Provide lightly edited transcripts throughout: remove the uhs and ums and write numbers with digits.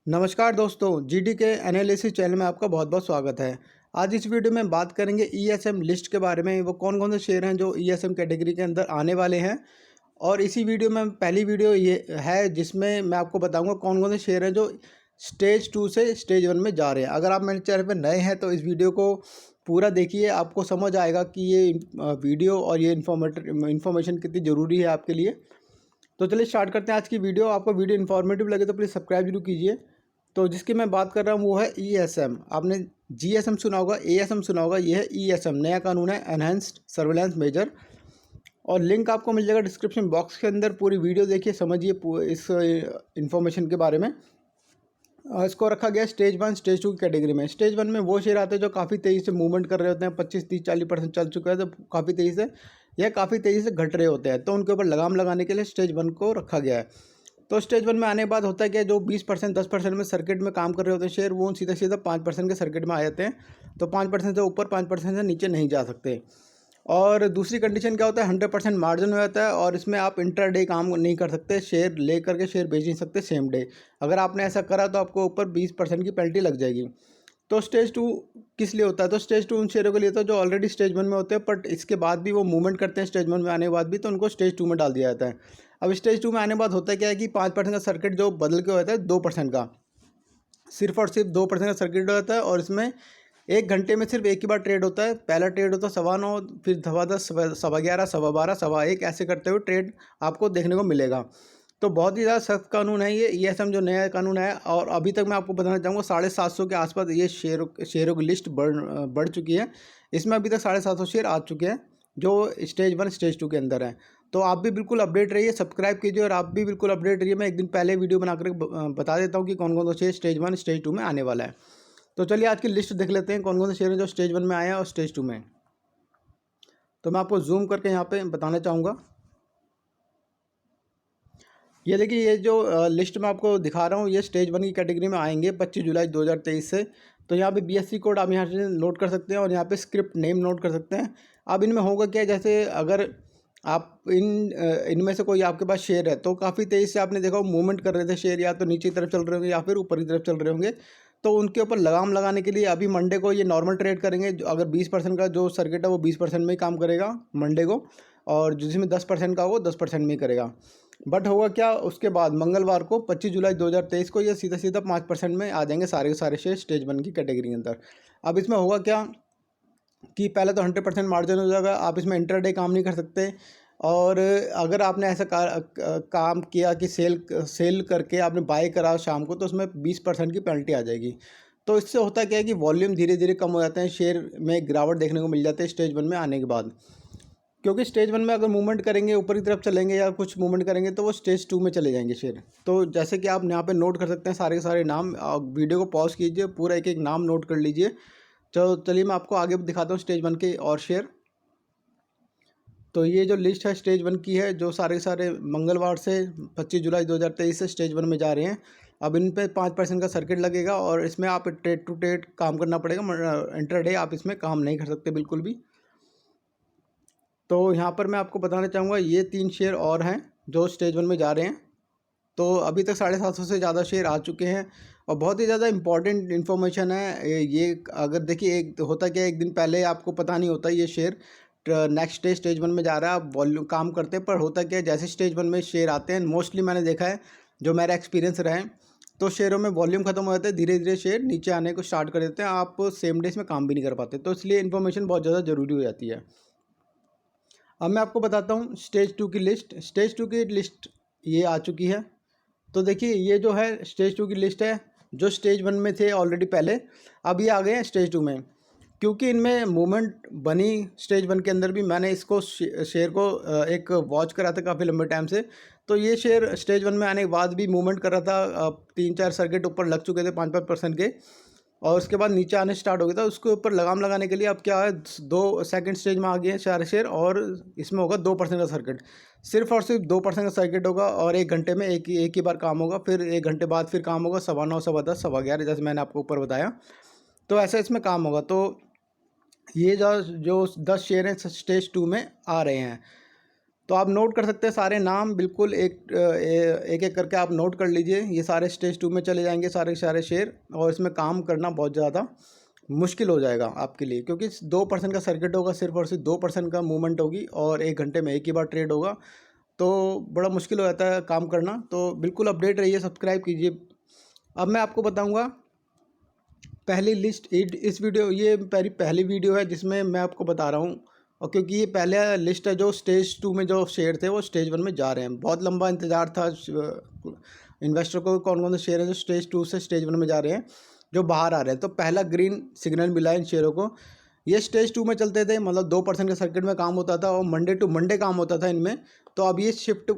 नमस्कार दोस्तों, जीडी के एनालिसिस चैनल में आपका बहुत बहुत स्वागत है। आज इस वीडियो में बात करेंगे ईएसएम लिस्ट के बारे में। वो कौन कौन से शेयर हैं जो ईएसएम कैटेगरी के अंदर आने वाले हैं। और इसी वीडियो में पहली वीडियो ये है जिसमें मैं आपको बताऊंगा कौन कौन से शेयर हैं जो स्टेज 2 से स्टेज 1 में जा रहे हैं। अगर आप मेरे चैनल पर नए हैं तो इस वीडियो को पूरा देखिए, आपको समझ आएगा कि ये वीडियो और ये इन्फॉर्मेशन कितनी ज़रूरी है आपके लिए। तो चलिए स्टार्ट करते हैं आज की वीडियो। आपको वीडियो इन्फॉर्मेटिव लगे तो प्लीज़ सब्सक्राइब जरूर कीजिए। तो जिसकी मैं बात कर रहा हूँ वो है ईएसएम। आपने जीएसएम सुना होगा, एएसएम सुना होगा, ये है ईएसएम, नया कानून है, एनहेंस्ड सर्वेलेंस मेजर। और लिंक आपको मिल जाएगा डिस्क्रिप्शन बॉक्स के अंदर। पूरी वीडियो देखिए, समझिए इस इन्फॉर्मेशन के बारे में। इसको रखा गया स्टेज 1 स्टेज 2 की कैटेगरी में। स्टेज 1 में वो शेयर आते हैं जो काफ़ी तेज़ी से मूवमेंट कर रहे होते हैं, 25-30-40% चल चुका है तो काफ़ी तेज़ी से या काफ़ी तेज़ी से घट रहे होते हैं, तो उनके ऊपर लगाम लगाने के लिए स्टेज 1 को रखा गया है। तो स्टेज 1 में आने के बाद होता है कि जो 20% 10% में सर्किट में काम कर रहे होते हैं शेयर, वो सीधा सीधा 5% के सर्किट में आ जाते हैं। तो 5% से ऊपर 5% से नीचे नहीं जा सकते। और दूसरी कंडीशन क्या होता है, 100% मार्जिन हो जाता है और इसमें आप इंट्राडे काम नहीं कर सकते, शेयर ले करके शेयर बेच नहीं सकते सेम डे। अगर आपने ऐसा करा तो आपको ऊपर 20% की पेनल्टी लग जाएगी। तो स्टेज 2 किस लिए होता है, तो स्टेज 2 उन शेयरों के लिए तो जो ऑलरेडी स्टेज 1 में होते हैं, बट इसके बाद भी वो मूवमेंट करते हैं स्टेज 1 में आने के बाद भी, तो उनको स्टेज 2 में डाल दिया जाता है। अब स्टेज 2 में आने के बाद होता है क्या है कि 5% का सर्किट जो बदल के होता है 2% का, सिर्फ और सिर्फ 2% का सर्किट होता है। और इसमें 1 घंटे में सिर्फ एक ही बार ट्रेड होता है। पहला ट्रेड होता है 9:15, फिर 10:15, 11:15, 12:15, 1:15, ऐसे करते हुए ट्रेड आपको देखने को मिलेगा। तो बहुत ही ज़्यादा सख्त कानून है ये ईएसएम जो नया कानून है। और अभी तक मैं आपको बताना चाहूँगा 750 के आसपास ये शेयरों की लिस्ट बढ़ चुकी है। इसमें अभी तक 750 शेयर आ चुके हैं जो स्टेज 1 स्टेज 2 के अंदर हैं। तो आप भी बिल्कुल अपडेट रहिए, सब्सक्राइब कीजिए और आप भी बिल्कुल अपडेट रहिए। मैं एक दिन पहले वीडियो बनाकर बता देता हूँ कि कौन कौन से शेयर स्टेज 1 स्टेज 2 में आने वाला है। तो चलिए आज की लिस्ट देख लेते हैं कौन कौन से शेयर हैं जो स्टेज 1 में आए हैं और स्टेज 2 में। तो मैं आपको जूम करके यहाँ पे बताना चाहूँगा। ये देखिए, ये जो लिस्ट मैं आपको दिखा रहा हूँ ये स्टेज 1 की कैटेगरी में आएंगे 25 जुलाई 2023 से। तो यहाँ पे बीएससी कोड आप यहाँ से नोट कर सकते हैं और यहाँ पे स्क्रिप्ट नेम नोट कर सकते हैं। अब इनमें होगा क्या, जैसे अगर आप इनमें से कोई आपके पास शेयर है तो काफ़ी तेज़ी से आपने देखा मूवमेंट कर रहे थे शेयर, या तो नीचे की तरफ चल रहे होंगे या फिर ऊपर की तरफ चल रहे होंगे। तो उनके ऊपर लगाम लगाने के लिए अभी मंडे को ये नॉर्मल ट्रेड करेंगे। अगर 20% का जो सर्किट है वो 20% में ही काम करेगा मंडे को, और जिसमें 10% का वो 10% में ही करेगा। बट होगा क्या, उसके बाद मंगलवार को 25 जुलाई 2023 को ये सीधा सीधा 5% में आ जाएंगे सारे के सारे शेयर स्टेज 1 की कैटेगरी के अंदर। अब इसमें होगा क्या कि पहले तो 100% मार्जिन हो जाएगा, आप इसमें इंटरडे काम नहीं कर सकते। और अगर आपने ऐसा काम किया कि सेल करके आपने बाय करा शाम को, तो उसमें 20% की पेनल्टी आ जाएगी। तो इससे होता क्या है कि वॉल्यूम धीरे धीरे कम हो जाते हैं, शेयर में गिरावट देखने को मिल जाती है स्टेज 1 में आने के बाद। क्योंकि स्टेज 1 में अगर मूवमेंट करेंगे, ऊपर की तरफ चलेंगे या कुछ मूवमेंट करेंगे, तो वो स्टेज 2 में चले जाएंगे शेयर। तो जैसे कि आप यहाँ पे नोट कर सकते हैं सारे के सारे नाम। वीडियो को पॉज कीजिए, पूरा एक एक नाम नोट कर लीजिए। तो चलिए मैं आपको आगे दिखाता हूँ स्टेज 1 के और शेयर। तो ये जो लिस्ट है स्टेज 1 की है, जो सारे सारे मंगलवार से 25 जुलाई 2023 से स्टेज 1 में जा रहे हैं। अब इन पे 5% का सर्किट लगेगा और इसमें आप ट्रेड टू ट्रेड काम करना पड़ेगा, इंटरडे आप इसमें काम नहीं कर सकते बिल्कुल भी। तो यहाँ पर मैं आपको बताना चाहूँगा ये 3 शेयर और हैं जो स्टेज 1 में जा रहे हैं। तो अभी तक 750 से ज़्यादा शेयर आ चुके हैं और बहुत ही ज़्यादा इंपॉर्टेंट इन्फॉर्मेशन है ये। अगर देखिए, एक होता क्या, एक दिन पहले आपको पता नहीं होता ये शेयर नेक्स्ट डे स्टेज 1 में जा रहा है, आप वॉल्यूम काम करते हैं। पर होता क्या है, जैसे स्टेज 1 में शेयर आते हैं, मोस्टली मैंने देखा है जो मेरा एक्सपीरियंस रहा है, तो शेयरों में वॉल्यूम खत्म हो जाता है, धीरे धीरे शेयर नीचे आने को स्टार्ट कर देते हैं, आप सेम डेज में काम भी नहीं कर पाते। तो इसलिए इन्फॉर्मेशन बहुत ज़्यादा ज़रूरी हो जाती है। अब मैं आपको बताता हूँ स्टेज 2 की लिस्ट। स्टेज 2 की लिस्ट ये आ चुकी है। तो देखिए, ये जो है स्टेज 2 की लिस्ट है, जो स्टेज 1 में थे ऑलरेडी पहले, अब ये आ गए हैं स्टेज 2 में। क्योंकि इनमें मूवमेंट बनी स्टेज 1 के अंदर भी, मैंने इसको शेयर को एक वॉच करा था काफ़ी लंबे टाइम से। तो ये शेयर स्टेज 1 में आने के बाद भी मूवमेंट कर रहा था, 3-4 सर्किट ऊपर लग चुके थे 5-5% के, और उसके बाद नीचे आने स्टार्ट हो गया था। उसके ऊपर लगाम लगाने के लिए अब क्या है, 2 सेकंड स्टेज में आ गए हैं सारे शेयर, और इसमें होगा 2% का सर्किट, सिर्फ और सिर्फ 2% का सर्किट होगा। और 1 घंटे में एक ही बार काम होगा, फिर 1 घंटे बाद फिर काम होगा 9:15, 10:15, 11:15, जैसे मैंने आपको ऊपर बताया। तो ऐसा इसमें काम होगा। तो ये जो 10 शेयर हैं स्टेज 2 में आ रहे हैं। तो आप नोट कर सकते हैं सारे नाम, बिल्कुल एक एक करके आप नोट कर लीजिए। ये सारे स्टेज 2 में चले जाएंगे सारे सारे शेयर, और इसमें काम करना बहुत ज़्यादा मुश्किल हो जाएगा आपके लिए, क्योंकि 2% का सर्किट होगा, सिर्फ और सिर्फ 2% का मूवमेंट होगी, और 1 घंटे में एक ही बार ट्रेड होगा, तो बड़ा मुश्किल हो जाता है काम करना। तो बिल्कुल अपडेट रहिए, सब्सक्राइब कीजिए। अब मैं आपको बताऊंगा पहली लिस्ट। इस वीडियो, ये मेरी पहली वीडियो है जिसमें मैं आपको बता रहा हूँ, और क्योंकि ये पहले लिस्ट है जो स्टेज 2 में जो शेयर थे वो स्टेज 1 में जा रहे हैं। बहुत लंबा इंतज़ार था इन्वेस्टर को, कौन कौन से शेयर हैं जो स्टेज 2 से स्टेज 1 में जा रहे हैं, जो बाहर आ रहे हैं। तो पहला ग्रीन सिग्नल मिला इन शेयरों को। ये स्टेज 2 में चलते थे, मतलब 2% के सर्किट में काम होता था, और मंडे टू मंडे काम होता था इनमें। तो अब ये शिफ्ट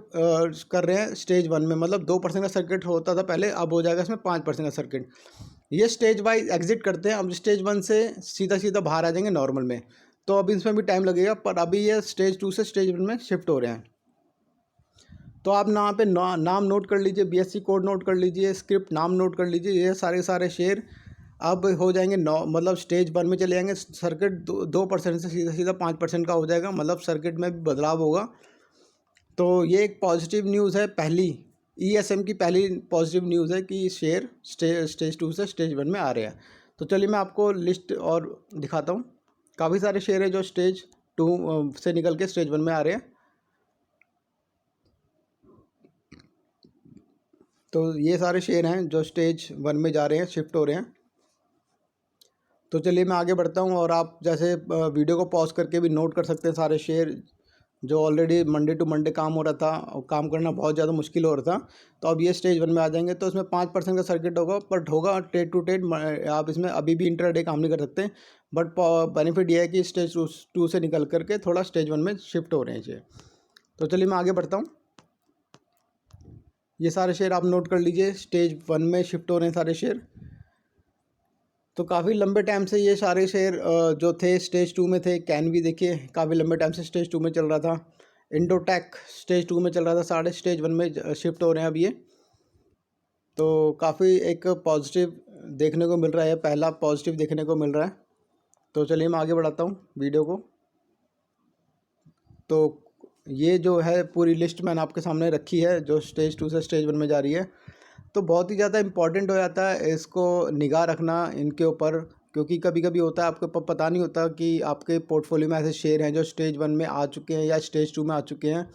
कर रहे हैं स्टेज 1 में, मतलब 2% का सर्किट होता था पहले, अब हो जाएगा इसमें 5% का सर्किट। ये स्टेज वाइज एग्जिट करते हैं। अब स्टेज 1 से सीधा सीधा बाहर आ जाएंगे नॉर्मल में, तो अभी इसमें भी टाइम लगेगा, पर अभी ये स्टेज 2 से स्टेज 1 में शिफ्ट हो रहे हैं। तो आप यहाँ पे नाम नोट कर लीजिए, BSC कोड नोट कर लीजिए, स्क्रिप्ट नाम नोट कर लीजिए। ये सारे सारे शेयर अब हो जाएंगे मतलब स्टेज 1 में चले जाएंगे। सर्किट 2% से सीधा सीधा 5% का हो जाएगा, मतलब सर्किट में भी बदलाव होगा। तो ये एक पॉजिटिव न्यूज़ है, पहली ESM की पहली पॉजिटिव न्यूज़ है कि शेयर स्टेज 2 से स्टेज 1 में आ रहे हैं। तो चलिए मैं आपको लिस्ट और दिखाता हूँ। काफ़ी सारे शेयर है जो स्टेज 2 से निकल के स्टेज 1 में आ रहे हैं। तो ये सारे शेयर हैं जो स्टेज 1 में जा रहे हैं, शिफ्ट हो रहे हैं। तो चलिए मैं आगे बढ़ता हूँ, और आप जैसे वीडियो को पॉज करके भी नोट कर सकते हैं सारे शेयर जो ऑलरेडी मंडे टू मंडे काम हो रहा था, और काम करना बहुत ज़्यादा मुश्किल हो रहा था। तो अब ये स्टेज 1 में आ जाएंगे। तो इसमें 5% का सर्किट होगा, बट होगा ट्रेड टू ट्रेड। आप इसमें अभी भी इंट्राडे काम नहीं कर सकते, बट बेनिफिट ये है कि स्टेज 2 से निकल करके थोड़ा स्टेज 1 में शिफ्ट हो रहे हैं शेयर। तो चलिए मैं आगे बढ़ता हूँ। ये सारे शेयर आप नोट कर लीजिए, स्टेज 1 में शिफ्ट हो रहे हैं सारे शेयर। तो काफ़ी लंबे टाइम से ये सारे शेयर जो थे स्टेज 2 में थे। कैन भी देखिए काफ़ी लंबे टाइम से स्टेज 2 में चल रहा था। इंडोटेक स्टेज 2 में चल रहा था, सारे स्टेज 1 में शिफ्ट हो रहे हैं अब ये। तो काफ़ी एक पॉजिटिव देखने को मिल रहा है, पहला पॉजिटिव देखने को मिल रहा है। तो चलिए मैं आगे बढ़ाता हूँ वीडियो को। तो ये जो है पूरी लिस्ट मैंने आपके सामने रखी है जो स्टेज 2 से स्टेज 1 में जा रही है। तो बहुत ही ज़्यादा इम्पॉर्टेंट हो जाता है इसको निगाह रखना इनके ऊपर, क्योंकि कभी कभी होता है आपको पता नहीं होता कि आपके पोर्टफोलियो में ऐसे शेयर हैं जो स्टेज 1 में आ चुके हैं या स्टेज 2 में आ चुके हैं,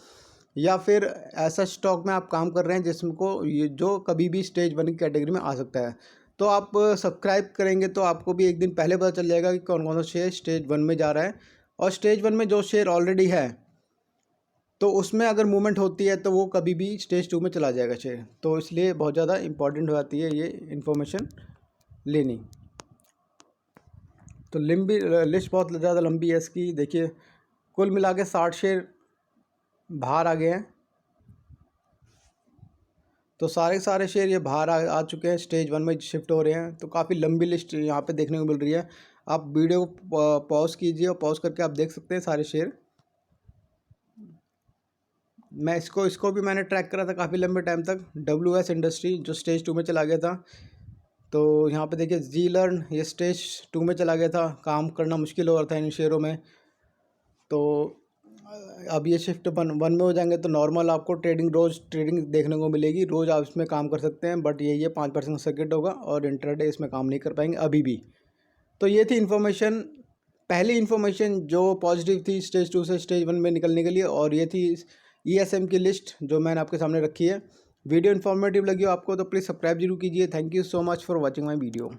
या फिर ऐसा स्टॉक में आप काम कर रहे हैं जिसको ये जो कभी भी स्टेज 1 की कैटेगरी में आ सकता है। तो आप सब्सक्राइब करेंगे तो आपको भी एक दिन पहले पता चल जाएगा कि कौन कौन सा शेयर स्टेज 1 में जा रहा है, और स्टेज 1 में जो शेयर ऑलरेडी है तो उसमें अगर मूवमेंट होती है तो वो कभी भी स्टेज 2 में चला जाएगा शेयर। तो इसलिए बहुत ज़्यादा इम्पॉर्टेंट हो जाती है ये इन्फॉर्मेशन लेनी। तो लंबी लिस्ट बहुत ज़्यादा लंबी है इसकी। देखिए कुल मिला के 60 शेयर बाहर आ गए हैं। तो सारे शेयर ये बाहर आ चुके हैं, स्टेज 1 में शिफ्ट हो रहे हैं। तो काफ़ी लंबी लिस्ट यहाँ पे देखने को मिल रही है। आप वीडियो को पॉज कीजिए, और पॉज करके आप देख सकते हैं सारे शेयर। मैं इसको भी मैंने ट्रैक करा था काफ़ी लंबे टाइम तक। WS इंडस्ट्री जो स्टेज 2 में चला गया था। तो यहाँ पे देखिए Zlearn ये स्टेज 2 में चला गया था, काम करना मुश्किल हो रहा था इन शेयरों में। तो अब ये शिफ्ट 1 में हो जाएंगे तो नॉर्मल आपको रोज़ ट्रेडिंग देखने को मिलेगी, रोज़ आप इसमें काम कर सकते हैं। बट ये 5% सर्किट होगा, और इंट्राडे इसमें काम नहीं कर पाएंगे अभी भी। तो ये थी इन्फॉर्मेशन, पहली इन्फॉर्मेशन जो पॉजिटिव थी स्टेज 2 से स्टेज 1 में निकलने के लिए। और ये थी ESM की लिस्ट जो मैंने आपके सामने रखी है। वीडियो इन्फॉर्मेटिव लगी हो आपको तो प्लीज़ सब्सक्राइब जरूर कीजिए। Thank you so much for watching my video.